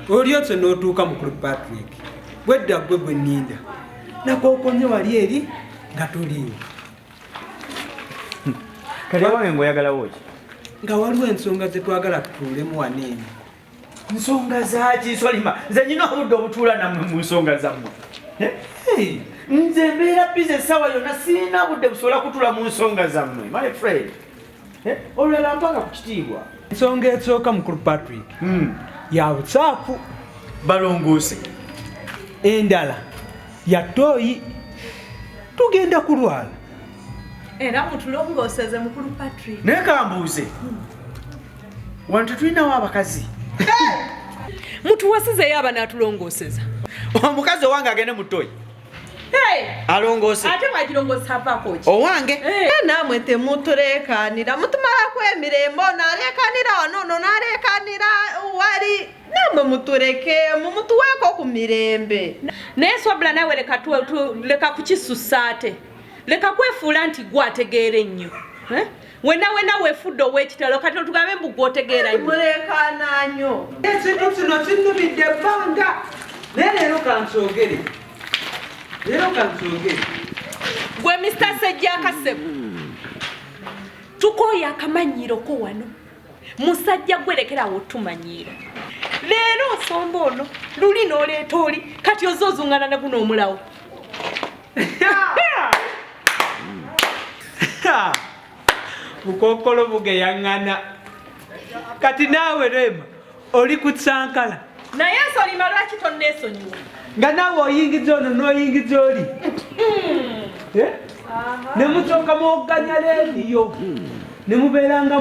Olyotse n'otuuka mukulu Patrick bwedda gwe bwe nninda nakookonye wali eri nga tuliwo kale wange ng'oyagalawo ki nga waliwo ensonga ze twagala tutuulemu waneeno. nsonga zaki solima nze nyina obudde obutuula nammwe mu nsonga zammwe nze mbeera bize essaawa yonna sirina budde busobola kutuula mu nsonga zammwe my friend olulala mpanga ku kitiibwa. Ensonga esooka mukulu Patrick ya bucaafu balongoose, endala ya ttooyi tugenda kulwala era mutulongooseze mukulu Patrick. naye kambuuze wano tetulinawo abakazi mutuwasizeyo abanaatulongooseza omukazi owange agende mu ttooyi alongoose ate mwagirongoosa avaako ki owange namwe temutulekanira mutumalako emirembe nalekanira wanono nalekanira wali namwe mutulekemu mutuweeko ku mirembe. naye swabula nawe leka kukisussa ate leka kwefuula nti gwategeera ennyo wena weefudde ow'ekitalo kati otugambe mbu gwotegeera nnyo mulekana nnyo ekintu kino kinnumidde ebbanga naye leero kansogere gwe Mr. Sejjakasebu tukooya akamanyiiroko wano musajja gwerekerawo tumanyiira leero osomba ono luli n'oleeta oli kati oze ozuŋŋana ne guno omulawo bukookolo bugeyaŋŋana kati naawe Rema oli ku Sankala naye nsolima lwaki tonneesonyiwa nga naawe oyingiza ono n'oyingiza oli ne musooka mwoganya leediyo ne mubeeranga